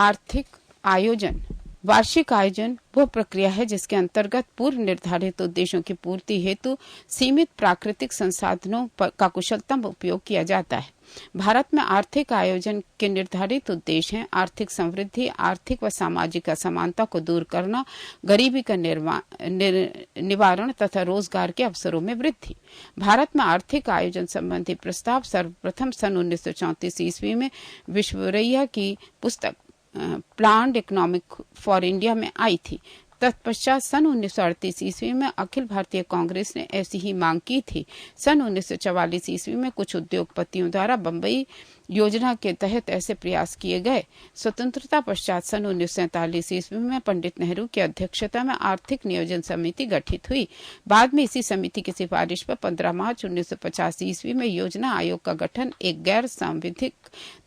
आर्थिक आयोजन। वार्षिक आयोजन वह प्रक्रिया है जिसके अंतर्गत पूर्व निर्धारित उद्देश्यों की पूर्ति हेतु सीमित प्राकृतिक संसाधनों का कुशलतम उपयोग किया जाता है। भारत में आर्थिक आयोजन के निर्धारित उद्देश्य हैं आर्थिक समृद्धि, आर्थिक व सामाजिक असमानता को दूर करना, गरीबी का निवारण तथा रोजगार के अवसरों में वृद्धि। भारत में आर्थिक आयोजन संबंधी प्रस्ताव सर्वप्रथम सन 1934 ईस्वी में विश्ववरैया की पुस्तक प्लान्ड इकोनॉमिक फॉर इंडिया में आई थी। तत्पश्चात सन 1938 ईस्वी में अखिल भारतीय कांग्रेस ने ऐसी ही मांग की थी। सन 1944 ईस्वी में कुछ उद्योगपतियों द्वारा बम्बई योजना के तहत ऐसे प्रयास किए गए। स्वतंत्रता पश्चात सन 1947 ईस्वी में पंडित नेहरू की अध्यक्षता में आर्थिक नियोजन समिति गठित हुई। बाद में इसी समिति की सिफारिश पर 15 मार्च 1985 ईस्वी में योजना आयोग का गठन एक गैर सांविधिक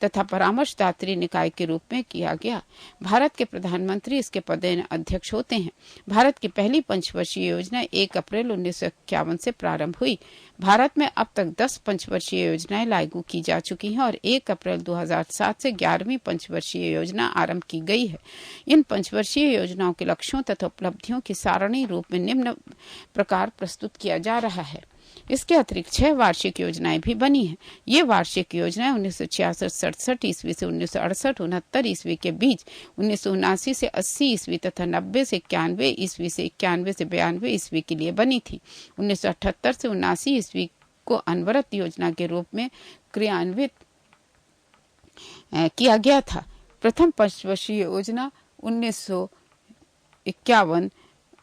तथा परामर्शदात्री निकाय के रूप में किया गया। भारत के प्रधानमंत्री इसके पदेन अध्यक्ष होते हैं। भारत की पहली पंचवर्षीय योजना 1 अप्रैल 1951 से प्रारंभ हुई। भारत में अब तक 10 पंचवर्षीय योजनाएं लागू की जा चुकी हैं और 1 अप्रैल 2007 से 11वीं पंचवर्षीय योजना आरंभ की गई है। इन पंचवर्षीय योजनाओं के लक्ष्यों तथा उपलब्धियों की सारणी रूप में निम्न प्रकार प्रस्तुत किया जा रहा है। इसके अतिरिक्त 6 वार्षिक योजनाएं भी बनी हैं। ये वार्षिक योजनाएं 1966-67 ईस्वी से 1968-69 ईस्वी के बीच, 1979 से 80 ईस्वी तथा 90 से 91 ईस्वी से 91 से 92 ईस्वी के लिए बनी थी। 1978 से 79 ईस्वी को अनवरत योजना के रूप में क्रियान्वित किया गया था। प्रथम पंचवर्षीय योजना 1951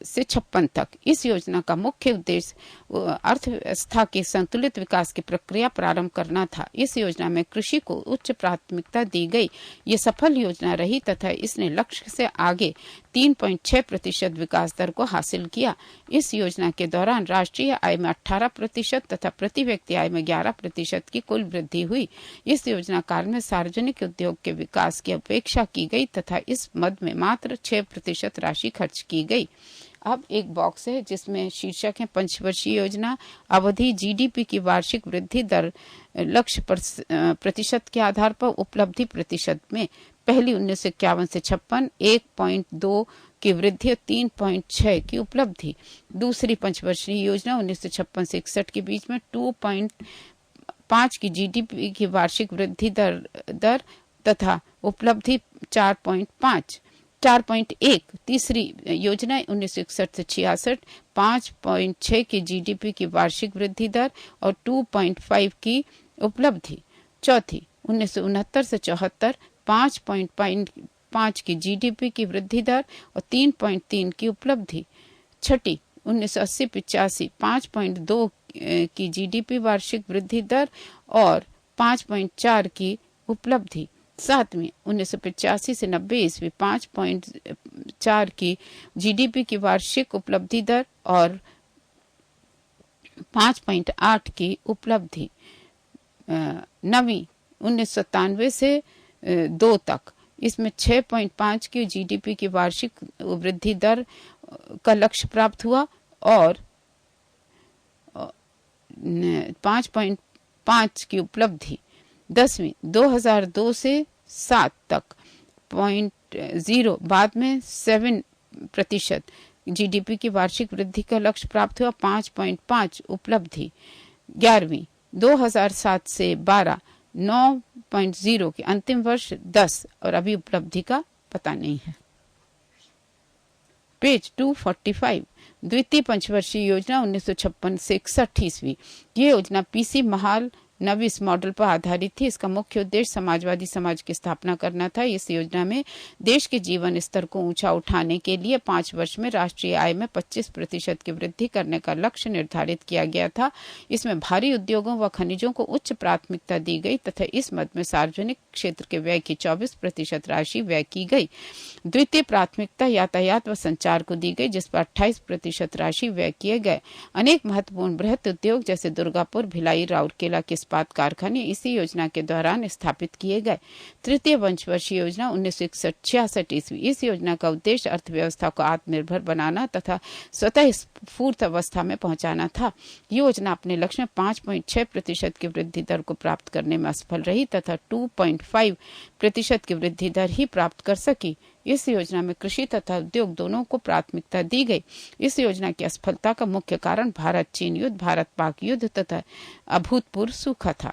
से 56 तक। इस योजना का मुख्य उद्देश्य अर्थव्यवस्था के संतुलित विकास की प्रक्रिया प्रारंभ करना था। इस योजना में कृषि को उच्च प्राथमिकता दी गई। ये सफल योजना रही तथा इसने लक्ष्य से आगे 3.6% विकास दर को हासिल किया। इस योजना के दौरान राष्ट्रीय आय में 18% तथा प्रति व्यक्ति आय में 11% की कुल वृद्धि हुई। इस योजना काल में सार्वजनिक उद्योग के विकास की अपेक्षा की गई तथा इस मद में मात्र 6% राशि खर्च की गई। अब एक बॉक्स है जिसमें शीर्षक है पंचवर्षीय योजना, अवधि, जीडीपी की वार्षिक वृद्धि दर, लक्ष्य प्रतिशत के आधार पर, उपलब्धि प्रतिशत में पहली 1951 से 56 1.2 की वृद्धि और 3.6 की उपलब्धि। दूसरी पंचवर्षीय योजना 1956 से 61 के बीच में 2.5 की जीडीपी की वार्षिक वृद्धि दर तथा उपलब्धि 4.1। तीसरी योजना 1961 से 66 5.6 की जीडीपी की वार्षिक वृद्धि दर और 2.5 की उपलब्धि। चौथी 1969 से 74 5.5 की जीडीपी की वृद्धि दर और 3.3 की उपलब्धि। छठी 1980-85 5.2 की जीडीपी वार्षिक वृद्धि दर और 5.4 की उपलब्धि। सातवीं 1985 से 90 ईस्वी 5.4 की जीडीपी की वार्षिक उपलब्धि दर और 5.8 की उपलब्धि। नवीं 1997 से 2 तक, इसमें 6.5 की जीडीपी की वार्षिक वृद्धि दर का लक्ष्य प्राप्त हुआ और 5.5 की उपलब्धि। 10वीं 2002 से 7 तक 0.0 बाद में 7% जीडीपी की वार्षिक वृद्धि का लक्ष्य प्राप्त हुआ, 5.5 उपलब्धि। 11वीं 2007 से 12 9.0 के अंतिम वर्ष 10 और अभी उपलब्धि का पता नहीं है। पेज 245 द्वितीय पंचवर्षीय योजना 1956 से 61 ईस्वी। ये योजना पीसी महाल नवीस मॉडल पर आधारित थी। इसका मुख्य उद्देश्य समाजवादी समाज की स्थापना करना था। इस योजना में देश के जीवन स्तर को ऊंचा उठाने के लिए 5 वर्ष में राष्ट्रीय आय में 25% की वृद्धि करने का लक्ष्य निर्धारित किया गया था। इसमें भारी उद्योगों व खनिजों को उच्च प्राथमिकता दी गई तथा इस मद में सार्वजनिक क्षेत्र के व्यय की 24% राशि व्यय की गई। द्वितीय प्राथमिकता यातायात व संचार को दी गई, जिस पर 28% राशि व्यय किए गए। अनेक महत्वपूर्ण बृहत उद्योग जैसे दुर्गापुर, भिलाई, राउरकेला के इस्पात कारखाने इसी योजना के दौरान स्थापित किए गए। तृतीय पंचवर्षीय योजना 1961-66 ईस्वी। इस योजना का उद्देश्य अर्थव्यवस्था को आत्मनिर्भर बनाना तथा स्वतः स्फूर्त अवस्था में पहुंचाना था। योजना अपने लक्ष्य में 5.6% की वृद्धि दर को प्राप्त करने में असफल रही तथा 2.5% की वृद्धि दर ही प्राप्त कर सकी। इस योजना में कृषि तथा उद्योग दोनों को प्राथमिकता दी गई। इस योजना की असफलता का मुख्य कारण भारत चीन युद्ध, भारत पाक युद्ध तथा अभूतपूर्व सूखा था।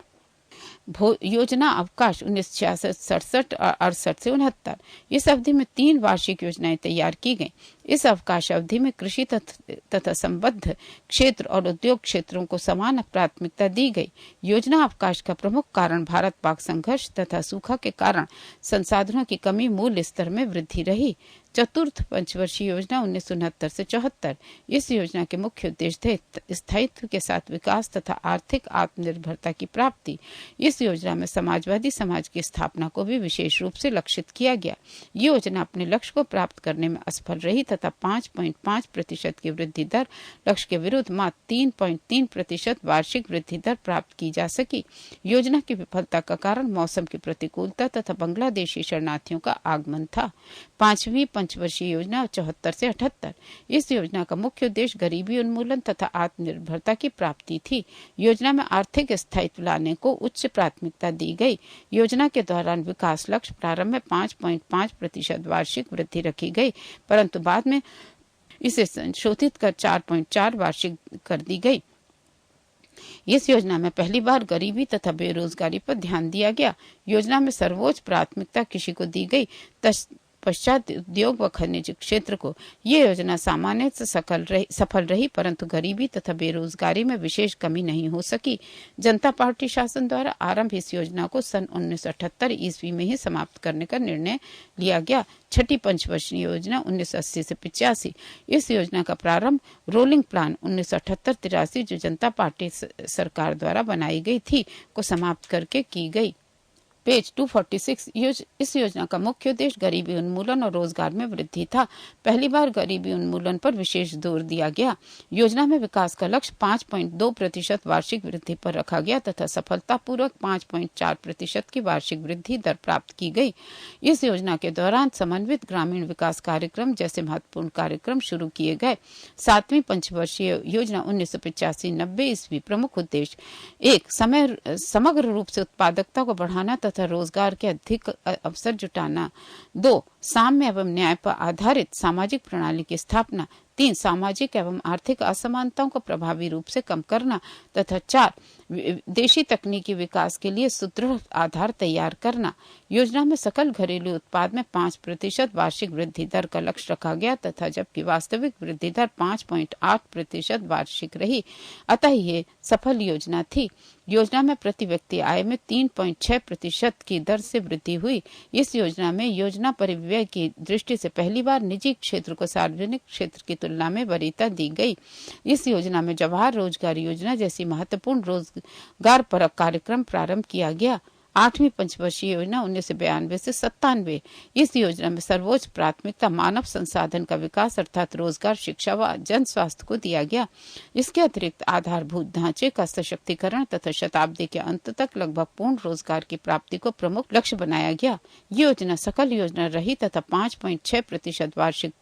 योजना अवकाश 1966-67 और 68 से 69। इस अवधि में 3 वार्षिक योजनाएं तैयार की गईं। इस अवकाश अवधि में कृषि तथा संबद्ध क्षेत्र और उद्योग क्षेत्रों को समान प्राथमिकता दी गई। योजना अवकाश का प्रमुख कारण भारत पाक संघर्ष तथा सूखा के कारण संसाधनों की कमी, मूल्य स्तर में वृद्धि रही। चतुर्थ पंचवर्षीय योजना 1969 से 74। इस योजना के मुख्य उद्देश्य थे स्थायित्व के साथ विकास तथा आर्थिक आत्मनिर्भरता की प्राप्ति। इस योजना में समाजवादी समाज की स्थापना को भी विशेष रूप से लक्षित किया गया। योजना अपने लक्ष्य को प्राप्त करने में असफल रही तथा 5.5% की वृद्धि दर लक्ष्य के विरुद्ध मात्र 3.3% वार्षिक वृद्धि दर प्राप्त की जा सकी। योजना की विफलता का कारण मौसम की प्रतिकूलता तथा बांग्लादेशी शरणार्थियों का आगमन था। पांचवी पंचवर्षीय योजना 74 से 78। इस योजना का मुख्य उद्देश्य गरीबी उन्मूलन तथा आत्मनिर्भरता की प्राप्ति थी। योजना में आर्थिक स्थायित्व लाने को उच्च प्राथमिकता दी गई। योजना के दौरान विकास लक्ष्य प्रारंभ में 5.5% वार्षिक वृद्धि रखी गई, परंतु बाद में इसे संशोधित कर 4.4 वार्षिक कर दी गई। इस योजना में पहली बार गरीबी तथा बेरोजगारी पर ध्यान दिया गया। योजना में सर्वोच्च प्राथमिकता कृषि को दी गई। पश्चात उद्योग व खनिज क्षेत्र को। ये योजना सामान्य से सफल रही, परंतु गरीबी तथा बेरोजगारी में विशेष कमी नहीं हो सकी। जनता पार्टी शासन द्वारा आरंभ इस योजना को सन 1978 ईस्वी में ही समाप्त करने का निर्णय लिया गया। छठी पंचवर्षीय योजना 1980 से 85। इस योजना का प्रारंभ रोलिंग प्लान 1978-83 जो जनता पार्टी सरकार द्वारा बनाई गई थी को समाप्त करके की गई। पेज 246। इस योजना का मुख्य उद्देश्य गरीबी उन्मूलन और रोजगार में वृद्धि था। पहली बार गरीबी उन्मूलन पर विशेष जोर दिया गया। योजना में विकास का लक्ष्य 5.2% वार्षिक वृद्धि पर रखा गया तथा सफलतापूर्वक 5.4% की वार्षिक वृद्धि दर प्राप्त की गई। इस योजना के दौरान समन्वित ग्रामीण विकास कार्यक्रम जैसे महत्वपूर्ण कार्यक्रम शुरू किए गए। सातवीं पंचवर्षीय योजना 1985-90 ईस्वी। प्रमुख उद्देश्य 1. समग्र रूप से उत्पादकता को बढ़ाना तथा रोजगार के अधिक अवसर जुटाना। 2. साम्य एवं न्याय पर आधारित सामाजिक प्रणाली की स्थापना। 3. सामाजिक एवं आर्थिक असमानताओं को प्रभावी रूप से कम करना तथा 4. देशी तकनीकी विकास के लिए सुदृढ़ आधार तैयार करना। योजना में सकल घरेलू उत्पाद में 5% वार्षिक वृद्धि दर का लक्ष्य रखा गया तथा जबकि वास्तविक वृद्धि दर 5.8% वार्षिक रही, अतः ये सफल योजना थी। योजना में प्रति व्यक्ति आय में 3.6% की दर से वृद्धि हुई। इस योजना में योजना परिव्यय की दृष्टि से पहली बार निजी क्षेत्र को सार्वजनिक क्षेत्र की तुलना में वरीयता दी गई। इस योजना में जवाहर रोजगार योजना जैसी महत्वपूर्ण रोजगार परक कार्यक्रम प्रारंभ किया गया। आठवीं पंचवर्षीय योजना 1992 से 97। इस योजना में सर्वोच्च प्राथमिकता मानव संसाधन का विकास अर्थात रोजगार, शिक्षा व जन स्वास्थ्य को दिया गया। इसके अतिरिक्त आधारभूत ढांचे का सशक्तिकरण तथा शताब्दी के अंत तक लगभग पूर्ण रोजगार की प्राप्ति को प्रमुख लक्ष्य बनाया गया। योजना सकल योजना रही तथा 5.6% वार्षिक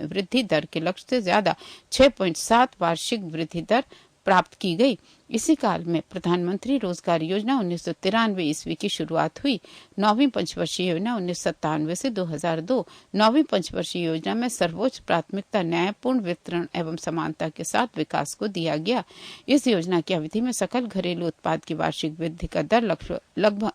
वृद्धि दर के लक्ष्य से ज्यादा 6.7 वार्षिक वृद्धि दर प्राप्त की गई। इसी काल में प्रधानमंत्री रोजगार योजना 1993 ईस्वी की शुरुआत हुई। नौवीं पंचवर्षीय योजना 1997 से 2002। नौवीं पंचवर्षीय योजना में सर्वोच्च प्राथमिकता न्यायपूर्ण वितरण एवं समानता के साथ विकास को दिया गया। इस योजना की अवधि में सकल घरेलू उत्पाद की वार्षिक वृद्धि का दर लगभग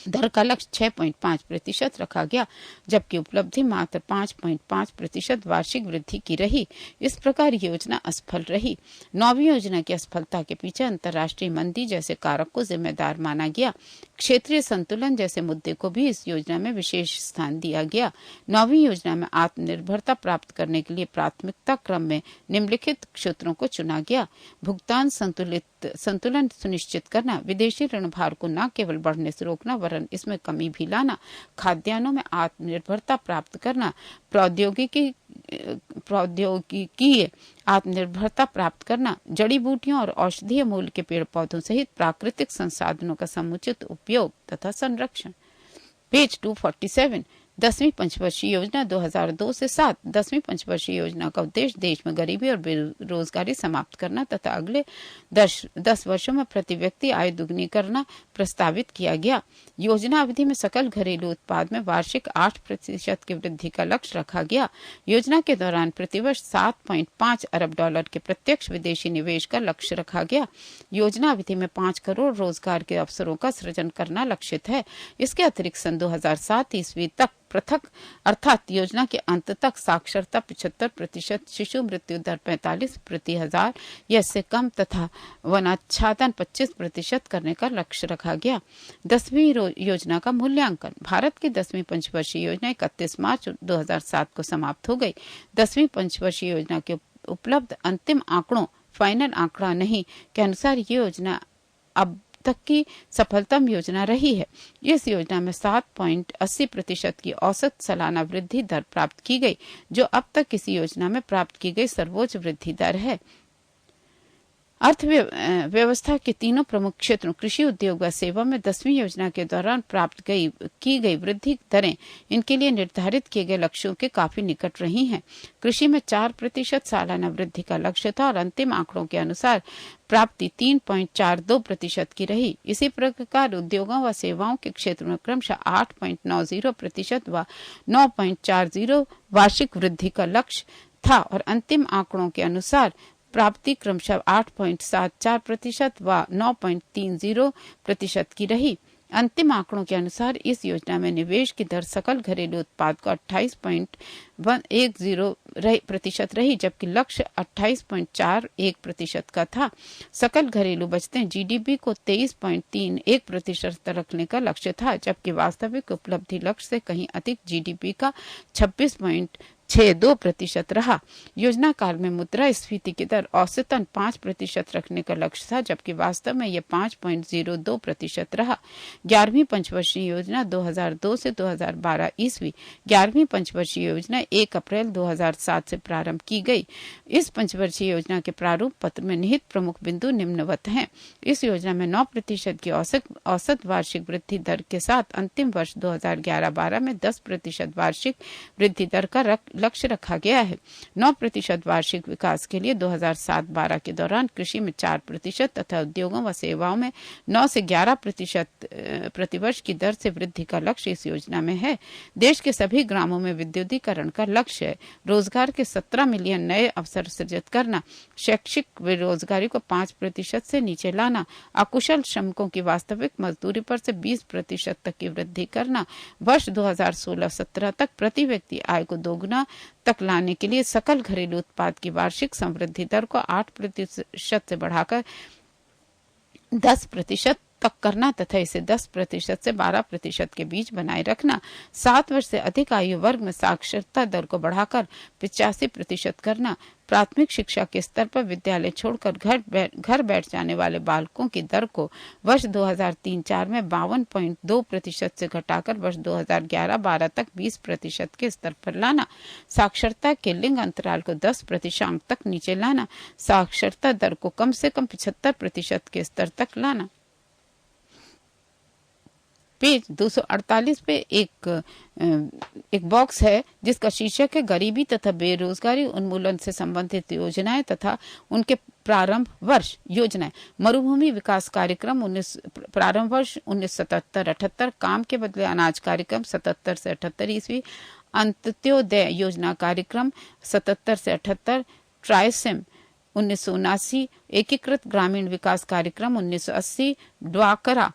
दर का लक्ष्य 6.5% रखा गया, जबकि उपलब्धि मात्र 5.5% वार्षिक वृद्धि की रही। इस प्रकार योजना असफल रही। नौवीं योजना की असफलता के पीछे अंतर्राष्ट्रीय मंदी जैसे कारक को जिम्मेदार माना गया। क्षेत्रीय संतुलन जैसे मुद्दे को भी इस योजना में विशेष स्थान दिया गया। नौवीं योजना में आत्मनिर्भरता प्राप्त करने के लिए प्राथमिकता क्रम में निम्नलिखित क्षेत्रों को चुना गया। भुगतान संतुलन सुनिश्चित करना, विदेशी ऋण भार को न केवल बढ़ने से रोकना वरन इसमें कमी भी लाना, खाद्यान्नों में आत्मनिर्भरता प्राप्त करना, प्रौद्योगिकी प्रौद्योगिकीय आत्मनिर्भरता प्राप्त करना, जड़ी बूटियों और औषधीय मूल के पेड़ पौधों सहित प्राकृतिक संसाधनों का समुचित उपयोग तथा संरक्षण। पेज 247। 10वीं पंचवर्षीय योजना 2002 से 7। 10वीं पंचवर्षीय योजना का उद्देश्य देश में गरीबी और बेरोजगारी समाप्त करना तथा अगले 10 वर्षों में प्रति व्यक्ति आय दुगनी करना प्रस्तावित किया गया। योजना अवधि में सकल घरेलू उत्पाद में वार्षिक 8% की वृद्धि का लक्ष्य रखा गया। योजना के दौरान प्रतिवर्ष 7.5 अरब डॉलर के प्रत्यक्ष विदेशी निवेश का लक्ष्य रखा गया। योजना अवधि में 5 करोड़ रोजगार के अवसरों का सृजन करना लक्षित है। इसके अतिरिक्त सन 2007 ईस्वी तक पृथक अर्थात योजना के अंत तक साक्षरता 75%, शिशु मृत्यु दर 45 प्रति हजार या इससे कम तथा वनाच्छादन 25% करने का लक्ष्य रखा गया। 10वीं योजना का मूल्यांकन। भारत की 10वीं पंचवर्षीय योजना 31 मार्च 2007 को समाप्त हो गई। 10वीं पंचवर्षीय योजना के उपलब्ध अंतिम आंकड़ों, फाइनल आंकड़ा नहीं, के अनुसार ये योजना अब तक की सफलतम योजना रही है। इस योजना में 7.80% की औसत सालाना वृद्धि दर प्राप्त की गई, जो अब तक किसी योजना में प्राप्त की गई सर्वोच्च वृद्धि दर है। अर्थव्यवस्था के तीनों प्रमुख क्षेत्रों कृषि, उद्योग व सेवा में 10वीं योजना के दौरान प्राप्त की गई वृद्धि दरें इनके लिए निर्धारित किए गए लक्ष्यों के काफी निकट रही हैं। कृषि में 4% सालाना वृद्धि का लक्ष्य था और अंतिम आंकड़ों के अनुसार प्राप्ति 3.42% की रही। इसी प्रकार उद्योगों व सेवाओं के क्षेत्र में क्रमशः 8.90% व 9.40 वार्षिक वृद्धि का लक्ष्य था और अंतिम आंकड़ों के अनुसार प्राप्ति क्रमशः 8.74% व 9.30% की रही। अंतिम आंकड़ों के अनुसार इस योजना में निवेश की दर सकल घरेलू उत्पाद को 28.10% रही, जबकि लक्ष्य 28.41% का था। सकल घरेलू बचतें जीडीपी को 23.31% रखने का लक्ष्य था, जबकि वास्तविक उपलब्धि लक्ष्य से कहीं अधिक जीडीपी का 26.62% रहा। योजना काल में मुद्रास्फीति की दर औसतन 5% रखने का लक्ष्य था, जबकि वास्तव में यह 5.02% रहा। 11वीं पंचवर्षीय योजना 2002 से 2012 ईस्वी। 11वीं पंचवर्षीय योजना 1 अप्रैल 2007 से प्रारंभ की गई। इस पंचवर्षीय योजना के प्रारूप पत्र में निहित प्रमुख बिंदु निम्नवत हैं। इस योजना में 9% की औसत वार्षिक वृद्धि दर के साथ अंतिम वर्ष 2011-12 में 10% वार्षिक वृद्धि दर का लक्ष्य रखा गया है। 9% वार्षिक विकास के लिए 2007-12 के दौरान कृषि में 4% तथा उद्योगों व सेवाओं में 9 से 11% प्रतिवर्ष की दर से वृद्धि का लक्ष्य इस योजना में है। देश के सभी ग्रामों में विद्युतीकरण का लक्ष्य है। रोजगार के 17 मिलियन नए अवसर सृजित करना, शैक्षिक बेरोजगारी को 5% से नीचे लाना, अकुशल श्रमिकों की वास्तविक मजदूरी पर से 20% तक की वृद्धि करना, वर्ष 2016-17 तक प्रति व्यक्ति आय को दोगुना तक लाने के लिए सकल घरेलू उत्पाद की वार्षिक समृद्धि दर को 8% से बढ़ाकर 10% तक करना तथा इसे 10% से 12% के बीच बनाए रखना। 7 वर्ष से अधिक आयु वर्ग में साक्षरता दर को बढ़ाकर 85% करना। प्राथमिक शिक्षा के स्तर पर विद्यालय छोड़कर घर बैठ जाने वाले बालकों की दर को वर्ष 2003-04 में 52.2% से घटाकर वर्ष 2011-12 तक 20% के स्तर पर लाना। साक्षरता के लिंग अंतराल को 10% तक नीचे लाना। साक्षरता दर को कम से कम 75% के स्तर तक लाना। पेज 248 पे एक बॉक्स है जिसका शीर्षक है गरीबी तथा बेरोजगारी उन्मूलन से संबंधित योजनाएं तथा उनके प्रारंभ वर्ष योजनाएं। मरुभूमि विकास कार्यक्रम प्रारंभ वर्ष 1977-78, काम के बदले अनाज कार्यक्रम 77 से 78 ईस्वी, अंत्योदय योजना कार्यक्रम 77 से 78, ट्राइसेम 1979, एकीकृत ग्रामीण विकास कार्यक्रम 1980, ड्वाकरा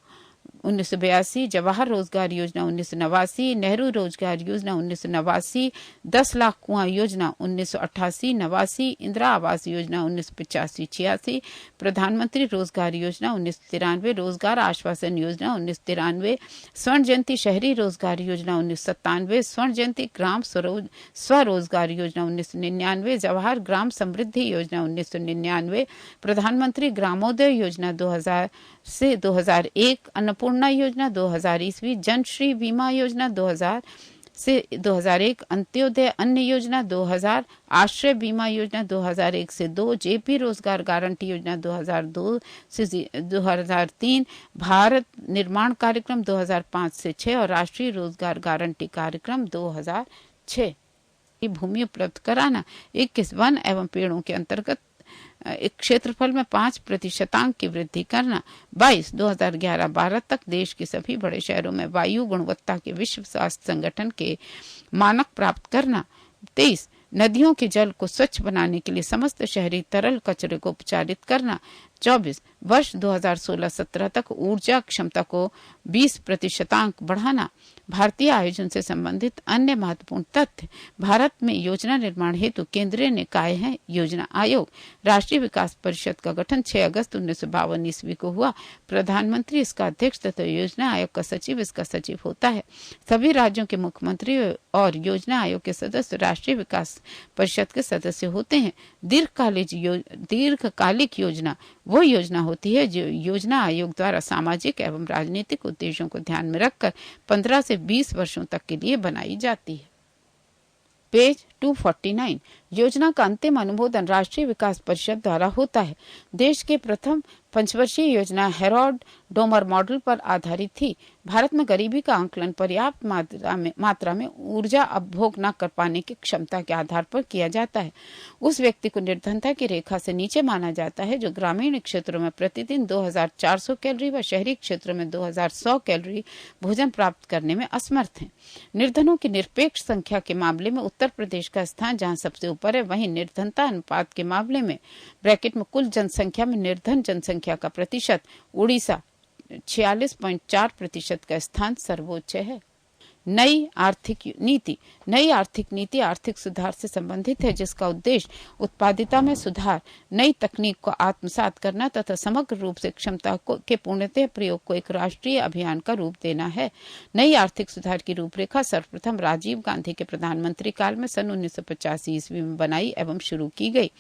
1982, जवाहर रोजगार योजना 1989, नेहरू रोजगार योजना 1989, 10 लाख कुआं योजना 1988-89, इंदिरा आवास योजना 1985-86, प्रधानमंत्री रोजगार योजना 1993, रोजगार आश्वासन योजना 1993, स्वर्ण जयंती शहरी रोजगार योजना 1997, स्वर्ण जयंती ग्राम स्वरोजगार योजना 1999, जवाहर ग्राम समृद्धि योजना 1999, प्रधानमंत्री ग्रामोदय योजना 2000 से 2001, अन्नपूर्णा योजना 2000 ईस्वी, जनश्री बीमा योजना 2000, से 2001, अंत्योदय अन्न योजना 2000, आश्रय बीमा योजना 2001 से 2, जेपी रोजगार गारंटी योजना 2002 से 2003, भारत निर्माण कार्यक्रम 2005 से 6 और राष्ट्रीय रोजगार गारंटी कार्यक्रम 2006। भूमि उपलब्ध कराना, 21 वन एवं पेड़ों के अंतर्गत एक क्षेत्रफल में 5% की वृद्धि करना, 22 2011-12 तक देश के सभी बड़े शहरों में वायु गुणवत्ता के विश्व स्वास्थ्य संगठन के मानक प्राप्त करना, 23 नदियों के जल को स्वच्छ बनाने के लिए समस्त शहरी तरल कचरे को उपचारित करना, 24 वर्ष 2016-17 तक ऊर्जा क्षमता को 20% बढ़ाना। भारतीय आयोजन से संबंधित अन्य महत्वपूर्ण तथ्य, भारत में योजना निर्माण हेतु केंद्रीय निकाय है योजना आयोग। राष्ट्रीय विकास परिषद का गठन 6 अगस्त 1952 ईस्वी को हुआ। प्रधानमंत्री इसका अध्यक्ष तथा योजना आयोग का सचिव इसका सचिव होता है। सभी राज्यों के मुख्यमंत्री और योजना आयोग के सदस्य राष्ट्रीय विकास परिषद के सदस्य होते हैं। दीर्घकालिक योजना वो योजना होती है जो योजना आयोग द्वारा सामाजिक एवं राजनीतिक उद्देश्यों को ध्यान में रखकर 15 से 20 वर्षों तक के लिए बनाई जाती है। पेज 249, योजना का अंतिम अनुमोदन राष्ट्रीय विकास परिषद द्वारा होता है। देश के प्रथम पंचवर्षीय योजना हेरोल्ड डोमर मॉडल पर आधारित थी। भारत में गरीबी का आंकलन पर्याप्त मात्रा में ऊर्जा उपभोग न कर पाने की क्षमता के आधार पर किया जाता है। उस व्यक्ति को निर्धनता की रेखा से नीचे माना जाता है जो ग्रामीण क्षेत्रों में प्रतिदिन 2400 कैलोरी व शहरी क्षेत्रों में 2100 कैलोरी भोजन प्राप्त करने में असमर्थ हैं। निर्धनों की निरपेक्ष संख्या के मामले में उत्तर प्रदेश का स्थान जहां सबसे ऊपर है, वहीं निर्धनता अनुपात के मामले में ब्रैकेट में कुल जनसंख्या में निर्धन जनसंख्या का प्रतिशत उड़ीसा 46.4% का स्थान सर्वोच्च है। नई आर्थिक नीति आर्थिक सुधार से संबंधित है जिसका उद्देश्य उत्पादिता में सुधार, नई तकनीक को आत्मसात करना तथा समग्र रूप से क्षमता के पूर्णतः प्रयोग को एक राष्ट्रीय अभियान का रूप देना है। नई आर्थिक सुधार की रूपरेखा सर्वप्रथम राजीव गांधी के प्रधानमंत्री काल में सन 1985 ईस्वी में बनाई एवं शुरू की गई।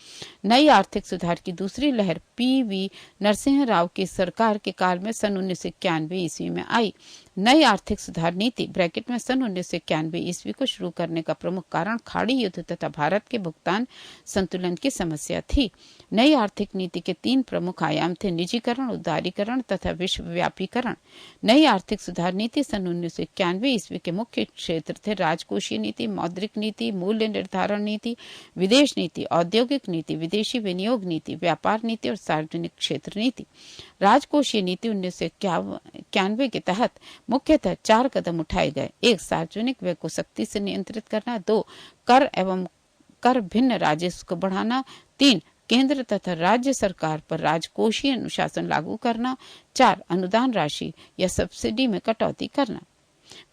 नई आर्थिक सुधार की दूसरी लहर PV नरसिंह राव की सरकार के काल में सन 1991 ईस्वी में आई। नई आर्थिक सुधार नीति ब्रैकेट में सन 1991 ईस्वी को शुरू करने का प्रमुख कारण खाड़ी युद्ध तथा भारत के भुगतान संतुलन की समस्या थी। नई आर्थिक नीति के 3 प्रमुख आयाम थे, निजीकरण, उदारीकरण तथा विश्वव्यापीकरण। नई आर्थिक सुधार नीति सन 1991 ईस्वी के मुख्य क्षेत्र थे राजकोषीय नीति, मौद्रिक नीति, मूल्य निर्धारण नीति, विदेश नीति, औद्योगिक नीति, विदेशी विनियोग नीति, व्यापार नीति और सार्वजनिक क्षेत्र नीति। राजकोषीय नीति 1991 के तहत मुख्यतः 4 कदम उठाए गए। 1 सार्वजनिक व्यय को सख्ती से नियंत्रित करना, 2 कर एवं कर भिन्न राजस्व को बढ़ाना, 3 केंद्र तथा राज्य सरकार पर राजकोषीय अनुशासन लागू करना, 4 अनुदान राशि या सब्सिडी में कटौती करना।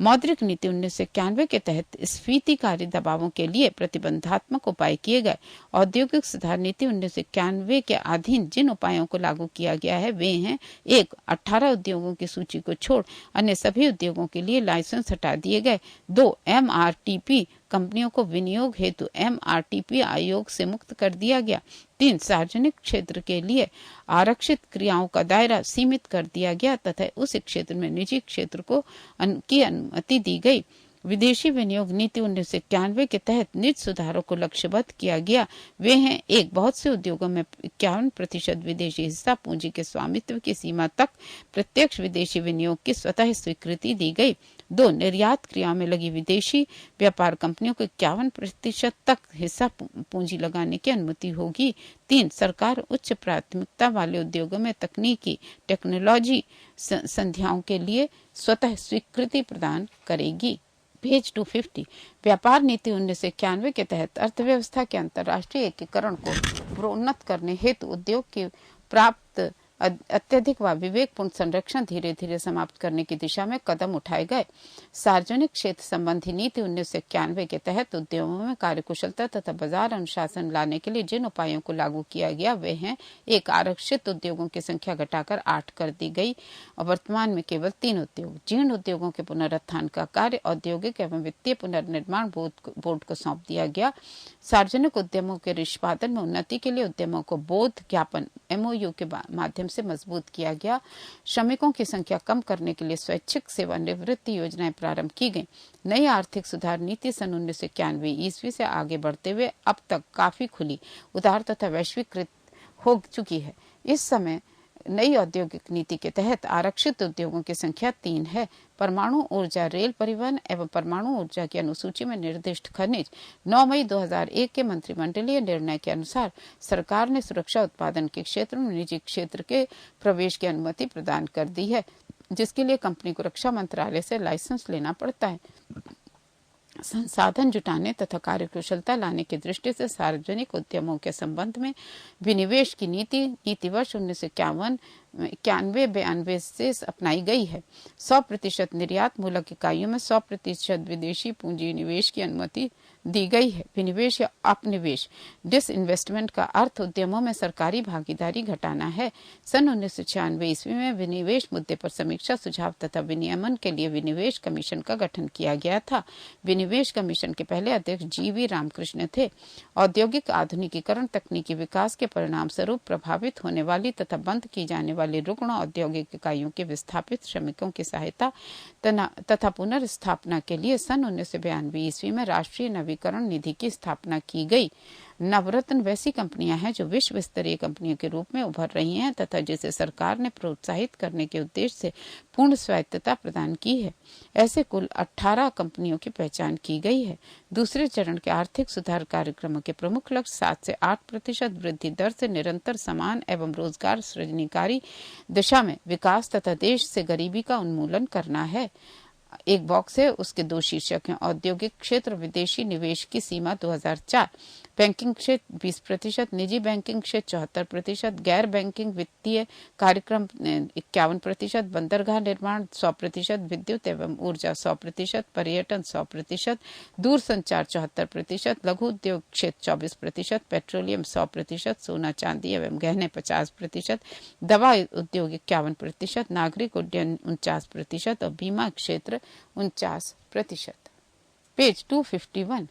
मौद्रिक नीति 1991 के तहत स्फीतिकारी दबावों के लिए प्रतिबंधात्मक उपाय किए गए। औद्योगिक सुधार नीति 1991 के अधीन जिन उपायों को लागू किया गया है वे हैं: 1 18 उद्योगों की सूची को छोड़ अन्य सभी उद्योगों के लिए लाइसेंस हटा दिए गए। 2 MRTP कंपनियों को विनियोग हेतु MRTP आयोग से मुक्त कर दिया गया। 3 सार्वजनिक क्षेत्र के लिए आरक्षित क्रियाओं का दायरा सीमित कर दिया गया तथा उस क्षेत्र में निजी क्षेत्र को की अनुमति दी गई। विदेशी विनियोग नीति 1991 के तहत निज सुधारों को लक्ष्यबद्ध किया गया। वे हैं: 1 बहुत से उद्योगों में 51% विदेशी हिस्सा पूंजी के स्वामित्व की सीमा तक प्रत्यक्ष विदेशी विनियोग की स्वतः स्वीकृति दी गई। 2 निर्यात क्रिया में लगी विदेशी व्यापार कंपनियों को 51% तक हिस्सा पूंजी लगाने की अनुमति होगी। 3 सरकार उच्च प्राथमिकता वाले उद्योगों में टेक्नोलॉजी संध्याओं के लिए स्वतः स्वीकृति प्रदान करेगी। पेज 250, व्यापार नीति 1991 के तहत अर्थव्यवस्था के अंतर्राष्ट्रीय एकीकरण को प्रोन्नत करने हेतु उद्योग की प्राप्त अत्यधिक व विवेकपूर्ण संरक्षण धीरे धीरे समाप्त करने की दिशा में कदम उठाए गए। सार्वजनिक क्षेत्र संबंधी नीति 1991 के तहत उद्योगों में कार्यकुशलता तथा बाजार अनुशासन लाने के लिए जिन उपायों को लागू किया गया वे हैं: 1 आरक्षित उद्योगों की संख्या घटाकर 8 कर दी गई और वर्तमान में केवल 3 उद्योग। जीर्ण उद्योगों के पुनरुत्थान का कार्य औद्योगिक एवं वित्तीय पुनर्निर्माण बोर्ड को सौंप दिया गया। सार्वजनिक उद्यमों के निष्पादन में उन्नति के लिए उद्यमों को बोध ज्ञापन MOU के माध्यम से मजबूत किया गया। श्रमिकों की संख्या कम करने के लिए स्वैच्छिक सेवानिवृत्ति योजनाएं प्रारंभ की गई। नई आर्थिक सुधार नीति सन 1991 ईस्वी से आगे बढ़ते हुए अब तक काफी खुली, उदार तथा वैश्वीकृत हो चुकी है। इस समय नई औद्योगिक नीति के तहत आरक्षित उद्योगों की संख्या 3 है। परमाणु ऊर्जा, रेल परिवहन एवं परमाणु ऊर्जा की अनुसूची में निर्दिष्ट खनिज 9 मई 2001 के मंत्रिमंडलीय निर्णय के अनुसार सरकार ने सुरक्षा उत्पादन के क्षेत्र में निजी क्षेत्र के प्रवेश की अनुमति प्रदान कर दी है, जिसके लिए कंपनी को रक्षा मंत्रालय से लाइसेंस लेना पड़ता है। संसाधन जुटाने तथा कार्यकुशलता लाने की दृष्टि से सार्वजनिक उद्यमों के संबंध में विनिवेश की नीति वर्ष 1991-92 से अपनाई गई है। 100% निर्यात मूलक इकाइयों में 100% विदेशी पूंजी निवेश की अनुमति दी गई है। विनिवेश या अपनिवेश, डिसइन्वेस्टमेंट का अर्थ उद्यमों में सरकारी भागीदारी घटाना है। सन 1996 ईस्वी में विनिवेश मुद्दे पर समीक्षा, सुझाव तथा विनियमन के लिए विनिवेश कमीशन का गठन किया गया था। विनिवेश कमीशन के पहले अध्यक्ष GV रामकृष्ण थे। औद्योगिक आधुनिकीकरण, तकनीकी विकास के परिणाम स्वरूप प्रभावित होने वाली तथा बंद की जाने वाली रुग्ण औद्योगिक इकाइयों के विस्थापित श्रमिकों की सहायता तथा पुनर्स्थापना के लिए सन 1992 ईस्वी में राष्ट्रीय नवीकरण निधि की स्थापना की गई। नवरत्न वैसी कंपनियां हैं जो विश्व स्तरीय कंपनियों के रूप में उभर रही हैं तथा जिसे सरकार ने प्रोत्साहित करने के उद्देश्य से पूर्ण स्वायत्तता प्रदान की है। ऐसे कुल 18 कंपनियों की पहचान की गई है। दूसरे चरण के आर्थिक सुधार कार्यक्रमों के प्रमुख लक्ष्य 7 से 8% वृद्धि दर से निरंतर समान एवं रोजगार सृजनकारी दिशा में विकास तथा देश से गरीबी का उन्मूलन करना है। एक बॉक्स है, उसके 2 शीर्षक हैं। औद्योगिक क्षेत्र विदेशी निवेश की सीमा 2004, बैंकिंग क्षेत्र 20%, निजी बैंकिंग क्षेत्र 74%, गैर बैंकिंग वित्तीय कार्यक्रम 51%, बंदरगाह निर्माण 100%, विद्युत एवं ऊर्जा 100%, पर्यटन 100%, दूर संचार 74%, लघु उद्योग क्षेत्र 24%, पेट्रोलियम 100%, सोना चांदी एवं गहने 50%, दवा उद्योग 51%, नागरिक उड्डयन 49% और बीमा क्षेत्र 49%। पेज 251।